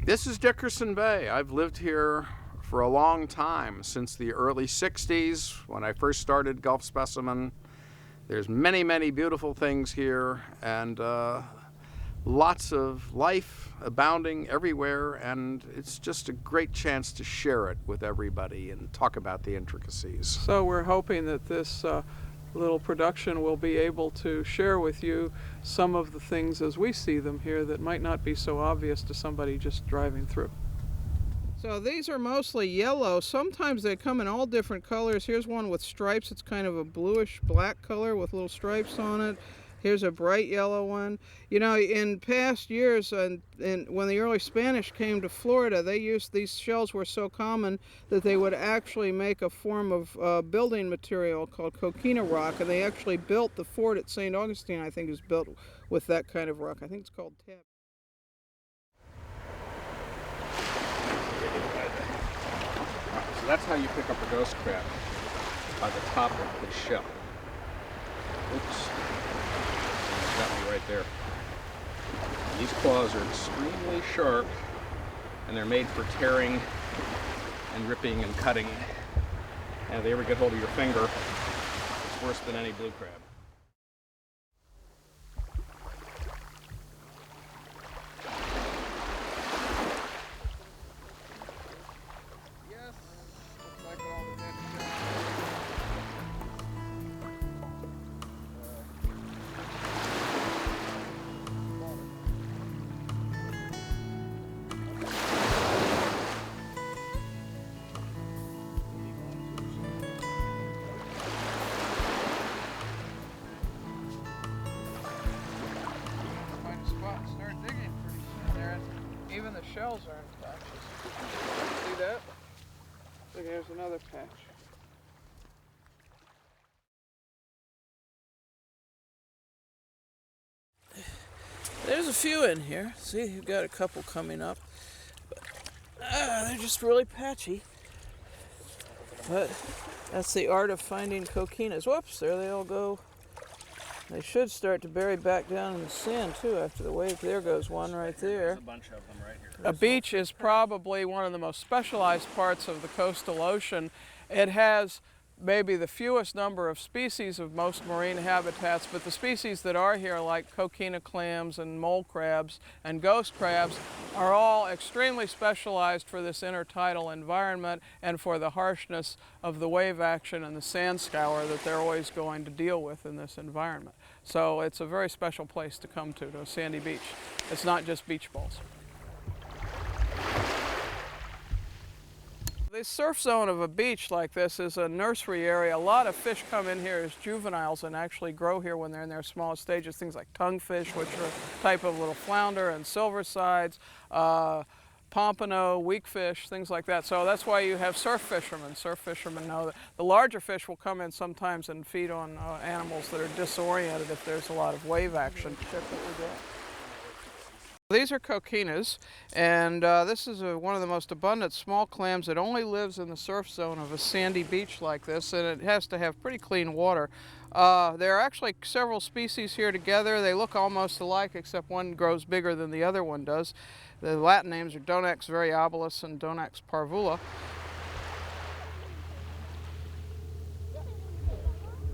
This is Dickerson Bay. I've lived here for a long time, since the early 60s when I first started Gulf Specimen. There's many, many beautiful things here, and lots of life abounding everywhere, and it's just a great chance to share it with everybody and talk about the intricacies. So we're hoping that this little production will be able to share with you some of the things as we see them here that might not be so obvious to somebody just driving through. So these are mostly yellow. Sometimes they come in all different colors. Here's one with stripes. It's kind of a bluish black color with little stripes on it. Here's a bright yellow one. You know, in past years, and when the early Spanish came to Florida, they used, these shells were so common that they would actually make a form of building material called coquina rock, and they actually built the fort at St. Augustine, I think, is built with that kind of rock. I think it's called tab. So that's how you pick up a ghost crab, by the top of the shell. Oops. Got me right there. These claws are extremely sharp, and they're made for tearing and ripping and cutting. And if they ever get hold of your finger, it's worse than any blue crab. Yes, looks like all the dead shells. Find a spot and start digging pretty soon there. And even the shells are in patches. See that? Look, here's another patch. There's a few in here. See, you've got a couple coming up. But, they're just really patchy. But that's the art of finding coquinas. Whoops, there they all go. They should start to bury back down in the sand too after the wave. There goes one right there. There's a bunch of them right here. A beach is probably one of the most specialized parts of the coastal ocean. It has maybe the fewest number of species of most marine habitats, but the species that are here, like coquina clams and mole crabs and ghost crabs, are all extremely specialized for this intertidal environment and for the harshness of the wave action and the sand scour that they're always going to deal with in this environment. So it's a very special place to come to a sandy beach. It's not just beach balls. The surf zone of a beach like this is a nursery area. A lot of fish come in here as juveniles and actually grow here when they're in their smallest stages. Things like tonguefish, which are a type of little flounder, and silver sides, pompano, weakfish, things like that. So that's why you have surf fishermen. Surf fishermen know that the larger fish will come in sometimes and feed on animals that are disoriented if there's a lot of wave action. These are coquinas, and this is one of the most abundant small clams that only lives in the surf zone of a sandy beach like this, and it has to have pretty clean water. There are actually several species here together. They look almost alike, except one grows bigger than the other one does. The Latin names are Donax variabilis and Donax parvula.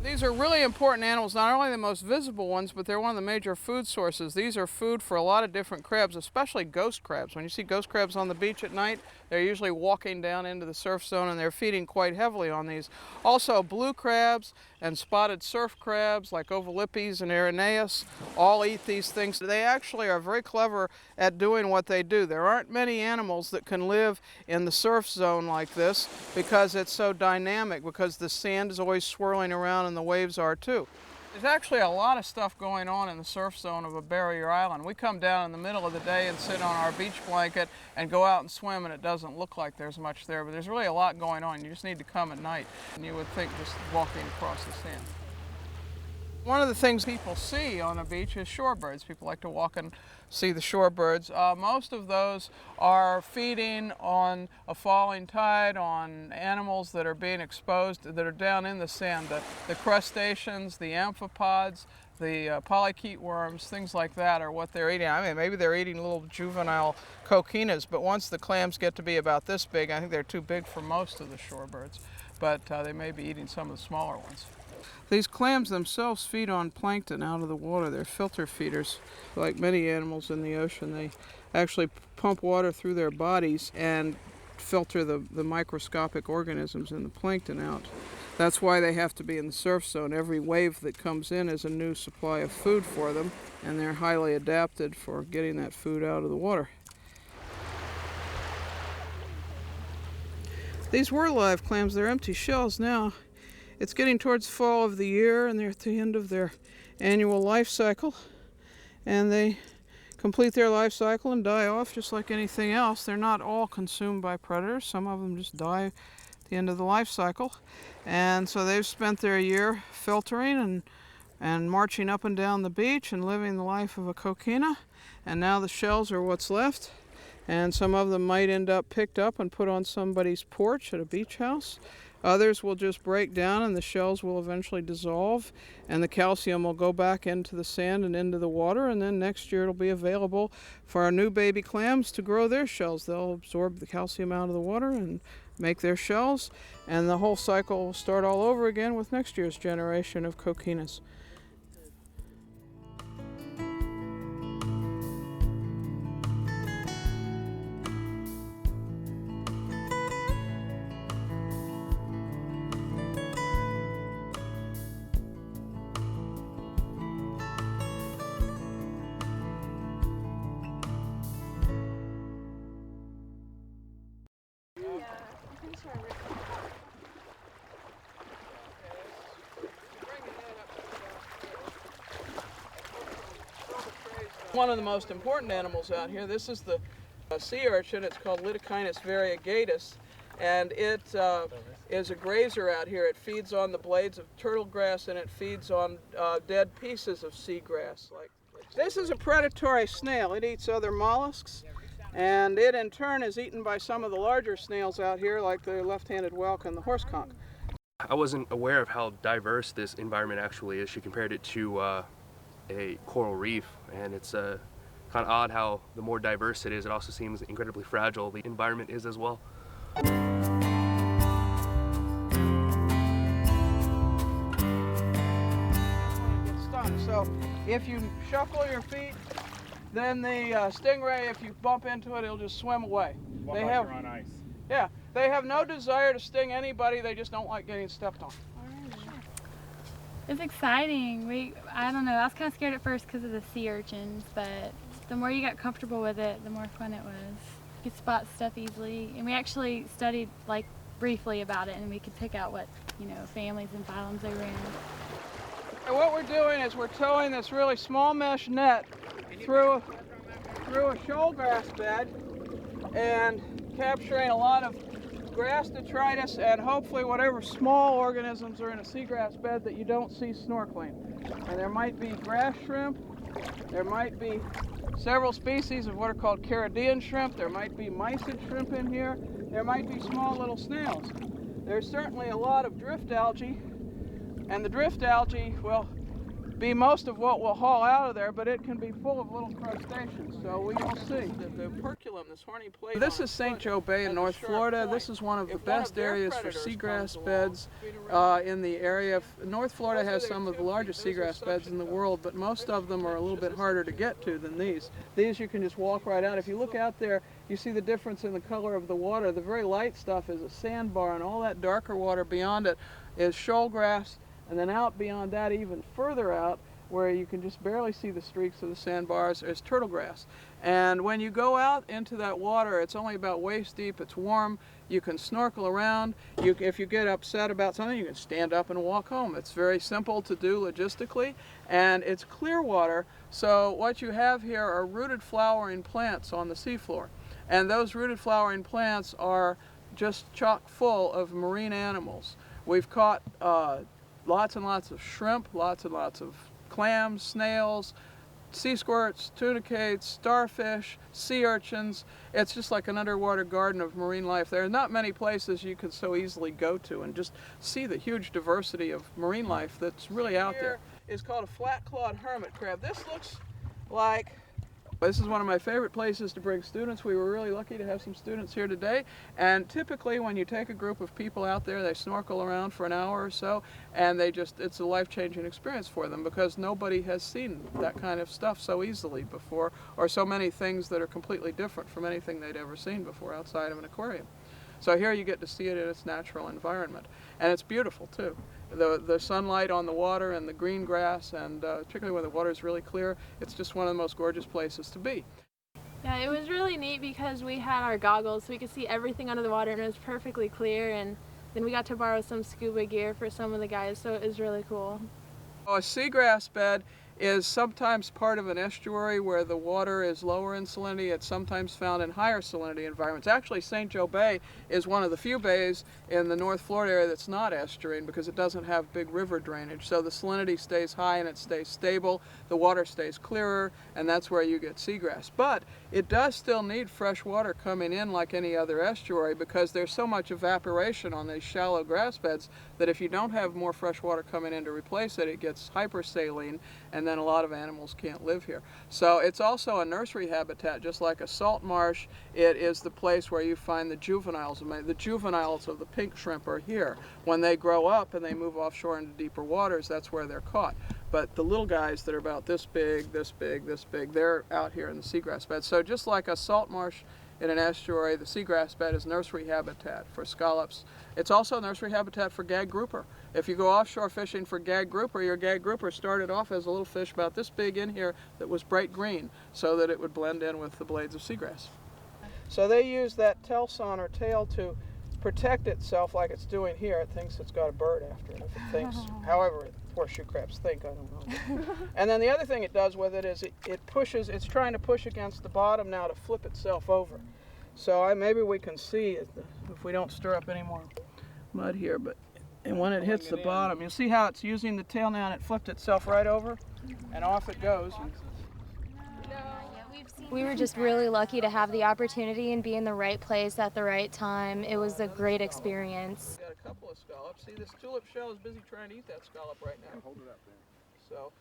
These are really important animals, not only the most visible ones, but they're one of the major food sources. These are food for a lot of different crabs, especially ghost crabs. When you see ghost crabs on the beach at night, they're usually walking down into the surf zone and they're feeding quite heavily on these. Also, blue crabs and spotted surf crabs like Ovolipes and Irenaeus all eat these things. They actually are very clever at doing what they do. There aren't many animals that can live in the surf zone like this because it's so dynamic, because the sand is always swirling around and the waves are too. There's actually a lot of stuff going on in the surf zone of a barrier island. We come down in the middle of the day and sit on our beach blanket and go out and swim, and it doesn't look like there's much there, but there's really a lot going on. You just need to come at night, and you would think just walking across the sand. One of the things people see on a beach is shorebirds. People like to walk and see the shorebirds. Most of those are feeding on a falling tide, on animals that are being exposed, that are down in the sand. The crustaceans, the amphipods, the polychaete worms, things like that are what they're eating. I mean, maybe they're eating little juvenile coquinas, but once the clams get to be about this big, I think they're too big for most of the shorebirds, but they may be eating some of the smaller ones. These clams themselves feed on plankton out of the water. They're filter feeders. Like many animals in the ocean, they actually pump water through their bodies and filter the microscopic organisms in the plankton out. That's why they have to be in the surf zone. Every wave that comes in is a new supply of food for them, and they're highly adapted for getting that food out of the water. These were live clams. They're empty shells now. It's getting towards fall of the year, and they're at the end of their annual life cycle, and they complete their life cycle and die off just like anything else. They're not all consumed by predators. Some of them just die at the end of the life cycle, and so they've spent their year filtering and marching up and down the beach and living the life of a coquina, and now the shells are what's left, and some of them might end up picked up and put on somebody's porch at a beach house. Others will just break down and the shells will eventually dissolve, and the calcium will go back into the sand and into the water, and then next year it'll be available for our new baby clams to grow their shells. They'll absorb the calcium out of the water and make their shells, and the whole cycle will start all over again with next year's generation of coquinas. One of the most important animals out here, this is the sea urchin. It's called Lidocynus variegatus, and it is a grazer out here. It feeds on the blades of turtle grass, and it feeds on dead pieces of seagrass. This is a predatory snail. It eats other mollusks, and it in turn is eaten by some of the larger snails out here, like the left-handed whelk and the horse conch. I wasn't aware of how diverse this environment actually is. She compared it to a coral reef, and it's kind of odd how the more diverse it is, it also seems incredibly fragile the environment is as well. So if you shuffle your feet, then the stingray, if you bump into it, it'll just swim away. What about you're on ice? Yeah, they have no desire to sting anybody. They just don't like getting stepped on. It's exciting. I don't know, I was kind of scared at first because of the sea urchins, but the more you got comfortable with it, the more fun it was. You could spot stuff easily, and we actually studied briefly about it, and we could pick out what, families and phylums they were in. And what we're doing is we're towing this really small mesh net through a shoalgrass bed and capturing a lot of grass detritus and hopefully whatever small organisms are in a seagrass bed that you don't see snorkeling. And there might be grass shrimp, there might be several species of what are called Caridean shrimp, there might be mysid shrimp in here, there might be small little snails. There's certainly a lot of drift algae, and the drift algae will be most of what we'll haul out of there, but it can be full of little crustaceans, so we will see. The operculum, this horny plate. This is St. Joe Bay in North Florida. This is one of the best areas for seagrass beds in the area. North Florida has some of the largest seagrass beds in the world, but most of them are a little bit harder to get to than these. These you can just walk right out. If you look out there, you see the difference in the color of the water. The very light stuff is a sandbar, and all that darker water beyond it is shoalgrass. And then out beyond that, even further out, where you can just barely see the streaks of the sandbars, is turtle grass. And when you go out into that water, it's only about waist deep, it's warm, you can snorkel around. If you get upset about something, you can stand up and walk home. It's very simple to do logistically, and it's clear water, so what you have here are rooted flowering plants on the seafloor. And those rooted flowering plants are just chock full of marine animals. We've caught lots and lots of shrimp, lots and lots of clams, snails, sea squirts, tunicates, starfish, sea urchins. It's just like an underwater garden of marine life. There are not many places you could so easily go to and just see the huge diversity of marine life that's really out there. is called a flat-clawed hermit crab. This looks like, this is one of my favorite places to bring students. We were really lucky to have some students here today. And typically when you take a group of people out there, they snorkel around for an hour or so, and it's a life-changing experience for them because nobody has seen that kind of stuff so easily before, or so many things that are completely different from anything they'd ever seen before outside of an aquarium. So here you get to see it in its natural environment. And it's beautiful too. The sunlight on the water and the green grass, and particularly when the water is really clear, it's just one of the most gorgeous places to be. Yeah, it was really neat because we had our goggles so we could see everything under the water and it was perfectly clear, and then we got to borrow some scuba gear for some of the guys, so it was really cool. A seagrass bed is sometimes part of an estuary where the water is lower in salinity. It's sometimes found in higher salinity environments. Actually, St. Joe Bay is one of the few bays in the North Florida area that's not estuarine because it doesn't have big river drainage. So the salinity stays high and it stays stable, the water stays clearer, and that's where you get seagrass. But it does still need fresh water coming in like any other estuary because there's so much evaporation on these shallow grass beds that if you don't have more fresh water coming in to replace it, it gets hypersaline, and then a lot of animals can't live here. So it's also a nursery habitat, just like a salt marsh. It is the place where you find the juveniles. The juveniles of the pink shrimp are here. When they grow up and they move offshore into deeper waters, that's where they're caught. But the little guys that are about this big, this big, this big, they're out here in the seagrass bed. So just like a salt marsh in an estuary, the seagrass bed is nursery habitat for scallops. It's also nursery habitat for gag grouper. If you go offshore fishing for gag grouper, your gag grouper started off as a little fish about this big in here that was bright green so that it would blend in with the blades of seagrass. So they use that telson or tail to protect itself like it's doing here. It thinks it's got a bird after it. If it thinks, however horseshoe crabs think, I don't know. And then the other thing it does with it is it pushes, it's trying to push against the bottom now to flip itself over. So maybe we can see it if we don't stir up any more mud here, and when it hits the bottom, you see how it's using the tail now and it flipped itself right over and off it goes. We were just really lucky to have the opportunity and be in the right place at the right time. It was a great experience. Got a couple of scallops. See, this tulip shell is busy trying to eat that scallop right now. Hold it up there. So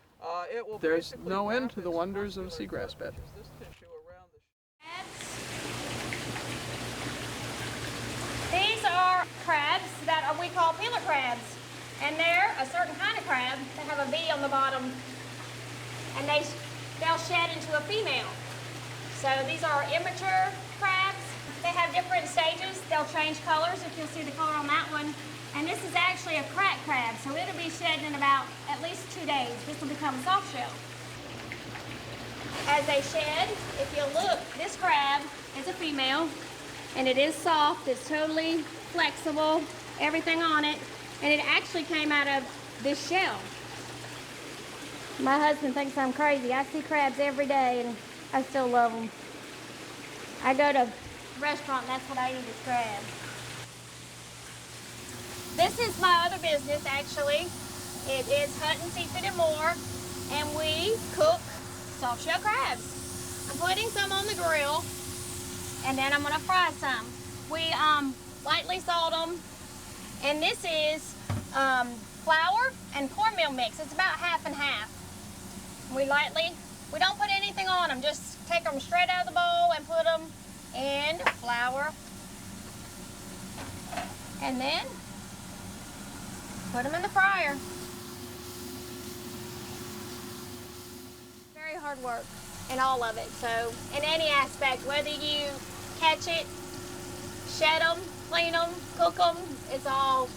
it will. There's no end to the wonders of a seagrass bed. This tissue around the These are crabs that we call pillar crabs, and they're a certain kind of crab that have a V on the bottom, and they'll shed into a female. So these are immature crabs. They have different stages. They'll change colors, if you'll see the color on that one. And this is actually a crack crab, so it'll be shed in about at least 2 days. This will become a soft shell. As they shed, if you'll look, this crab is a female, and it is soft. It's totally flexible, everything on it, and it actually came out of this shell. My husband thinks I'm crazy. I see crabs every day, and I still love them. I go to a restaurant, and that's what I eat is crabs. This is my other business, actually. It is Hutton Seafood and More, and we cook soft shell crabs. I'm putting some on the grill, and then I'm gonna fry some. We lightly salt them, and this is flour and cornmeal mix. It's about half and half. We don't put anything on them, just take them straight out of the bowl and put them in flour, and then put them in the fryer. Very hard work in all of it. So in any aspect, whether you catch it, shed them, clean them, cook them, it's all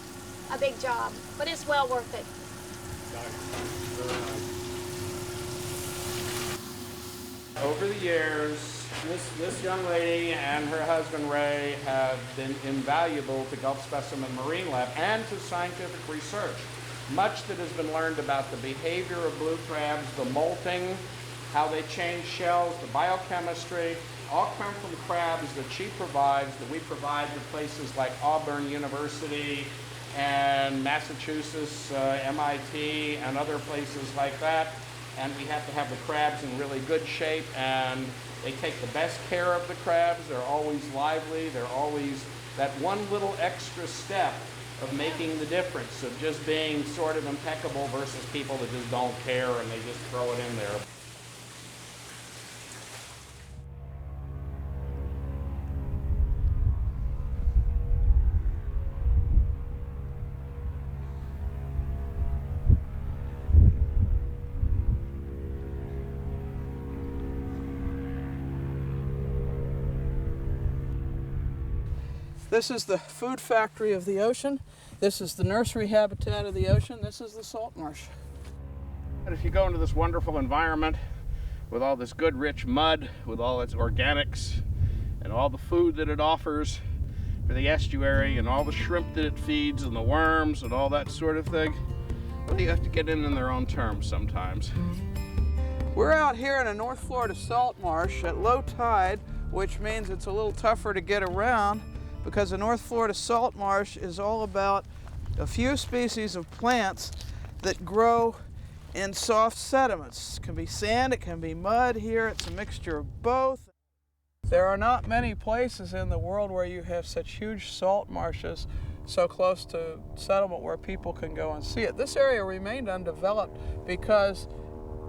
a big job, but it's well worth it. Over the years, this young lady and her husband Ray have been invaluable to Gulf Specimen Marine Lab and to scientific research. Much that has been learned about the behavior of blue crabs, the molting, how they change shells, the biochemistry, all come from crabs that she provides, that we provide to places like Auburn University and Massachusetts, MIT, and other places like that. And we have to have the crabs in really good shape, and they take the best care of the crabs. They're always lively. They're always that one little extra step of making the difference, of just being sort of impeccable versus people that just don't care and they just throw it in there. This is the food factory of the ocean. This is the nursery habitat of the ocean. This is the salt marsh. If you go into this wonderful environment with all this good rich mud, with all its organics and all the food that it offers for the estuary and all the shrimp that it feeds and the worms and all that sort of thing, well, you have to get in their own terms sometimes. We're out here in a North Florida salt marsh at low tide, which means it's a little tougher to get around, because the North Florida salt marsh is all about a few species of plants that grow in soft sediments. It can be sand, it can be mud. Here it's a mixture of both. There are not many places in the world where you have such huge salt marshes so close to settlement where people can go and see it. This area remained undeveloped because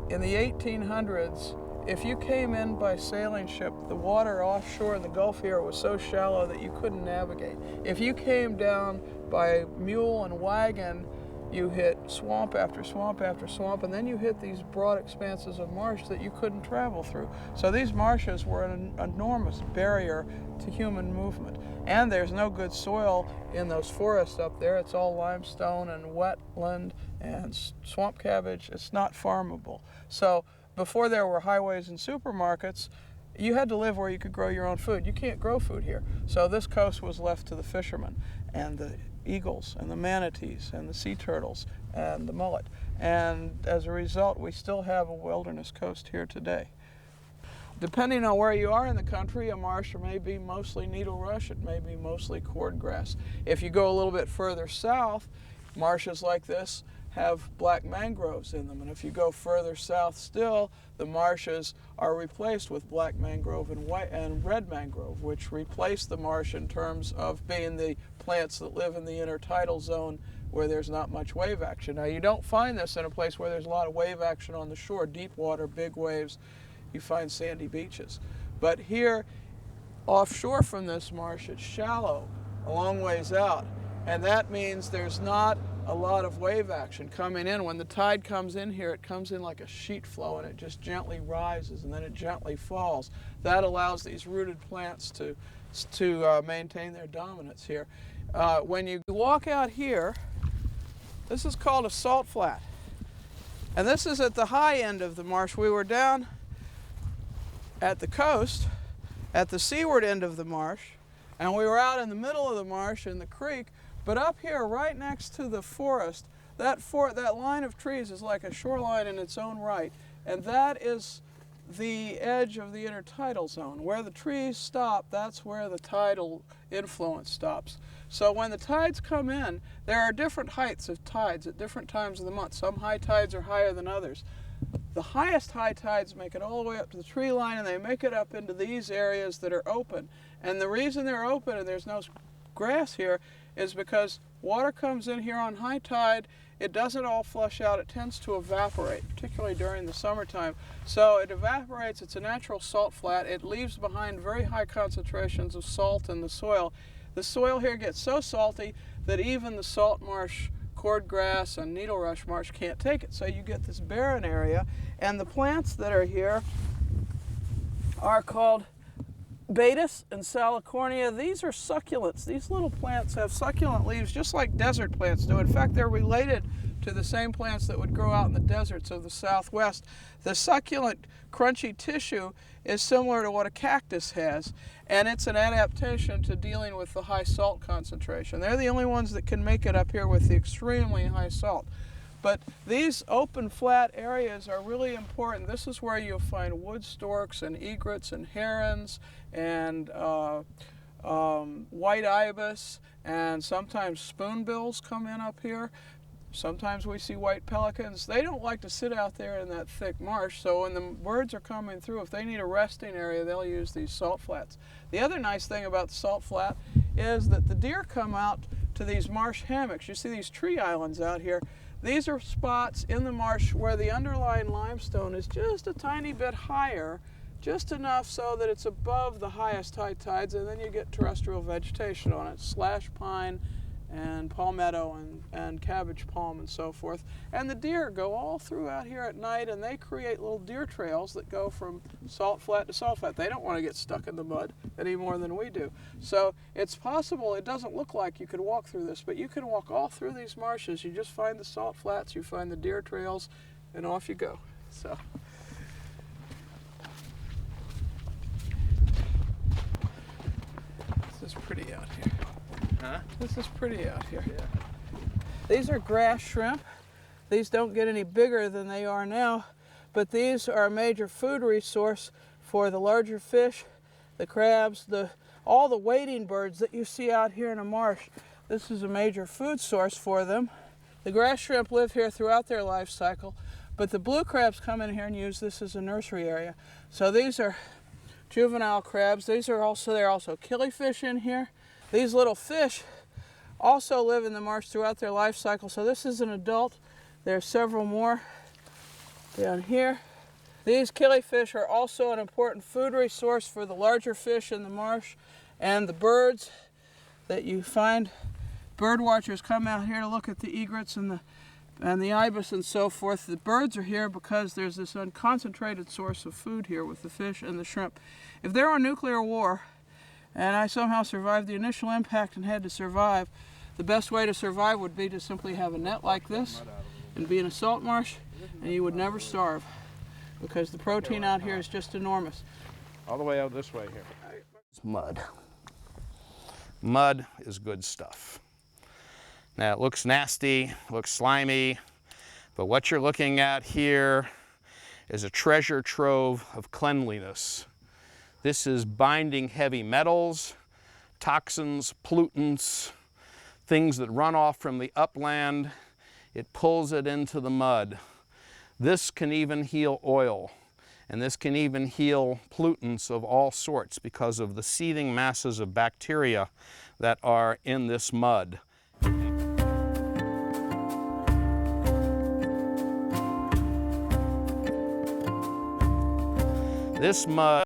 in the 1800s, if you came in by sailing ship, the water offshore in the Gulf here was so shallow that you couldn't navigate. If you came down by mule and wagon, you hit swamp after swamp after swamp, and then you hit these broad expanses of marsh that you couldn't travel through. So these marshes were an enormous barrier to human movement. And there's no good soil in those forests up there. It's all limestone and wetland and swamp cabbage. It's not farmable. So before there were highways and supermarkets, you had to live where you could grow your own food. You can't grow food here. So this coast was left to the fishermen and the eagles and the manatees and the sea turtles and the mullet. And as a result, we still have a wilderness coast here today. Depending on where you are in the country, a marsh may be mostly needle rush, it may be mostly cordgrass. If you go a little bit further south, marshes like this have black mangroves in them, and if you go further south still, the marshes are replaced with black mangrove and white and red mangrove, which replace the marsh in terms of being the plants that live in the intertidal zone where there's not much wave action. Now, you don't find this in a place where there's a lot of wave action on the shore, deep water, big waves. You find sandy beaches. But here, offshore from this marsh, it's shallow, a long ways out, and that means there's not a lot of wave action coming in. When the tide comes in here, it comes in like a sheet flow, and it just gently rises and then it gently falls. That allows these rooted plants to maintain their dominance here. When you walk out here, this is called a salt flat, and this is at the high end of the marsh. We were down at the coast, at the seaward end of the marsh, and we were out in the middle of the marsh in the creek. But up here, right next to the forest, that line of trees is like a shoreline in its own right, and that is the edge of the intertidal zone. Where the trees stop, that's where the tidal influence stops. So when the tides come in, there are different heights of tides at different times of the month. Some high tides are higher than others. The highest high tides make it all the way up to the tree line, and they make it up into these areas that are open. And the reason they're open and there's no grass here is because water comes in here on high tide. It doesn't all flush out. It tends to evaporate, particularly during the summertime. So it evaporates. It's a natural salt flat. It leaves behind very high concentrations of salt in the soil. The soil here gets so salty that even the salt marsh, cordgrass, and needle rush marsh can't take it. So you get this barren area, and the plants that are here are called Baetis and Salicornia. These are succulents. These little plants have succulent leaves just like desert plants do. In fact, they're related to the same plants that would grow out in the deserts of the Southwest. The succulent crunchy tissue is similar to what a cactus has, and it's an adaptation to dealing with the high salt concentration. They're the only ones that can make it up here with the extremely high salt. But these open flat areas are really important. This is where you'll find wood storks and egrets and herons and white ibis, and sometimes spoonbills come in up here. Sometimes we see white pelicans. They don't like to sit out there in that thick marsh, so when the birds are coming through, if they need a resting area, they'll use these salt flats. The other nice thing about the salt flat is that the deer come out to these marsh hammocks. You see these tree islands out here. These are spots in the marsh where the underlying limestone is just a tiny bit higher, just enough so that it's above the highest high tides, and then you get terrestrial vegetation on it, slash pine and palmetto and cabbage palm and so forth. And the deer go all through out here at night, and they create little deer trails that go from salt flat to salt flat. They don't want to get stuck in the mud any more than we do. So it's possible, it doesn't look like you could walk through this, but you can walk all through these marshes. You just find the salt flats, you find the deer trails, and off you go. So. This is pretty out here. Huh? This is pretty out here. Yeah. These are grass shrimp. These don't get any bigger than they are now, but these are a major food resource for the larger fish, the crabs, all the wading birds that you see out here in a marsh. This is a major food source for them. The grass shrimp live here throughout their life cycle, but the blue crabs come in here and use this as a nursery area. So these are juvenile crabs. There are also killifish in here. These little fish also live in the marsh throughout their life cycle. So this is an adult. There are several more down here. These killifish are also an important food resource for the larger fish in the marsh and the birds that you find. Bird watchers come out here to look at the egrets and the ibis and so forth. The birds are here because there's this unconcentrated source of food here with the fish and the shrimp. If there were a nuclear war and I somehow survived the initial impact and had to survive, the best way to survive would be to simply have a net like this and be in a salt marsh, and you would never starve because the protein out here is just enormous. All the way out this way here. It's mud. Mud is good stuff. Now it looks nasty, looks slimy, but what you're looking at here is a treasure trove of cleanliness. This is binding heavy metals, toxins, pollutants, things that run off from the upland. It pulls it into the mud. This can even heal oil, and this can even heal pollutants of all sorts because of the seething masses of bacteria that are in this mud. This mud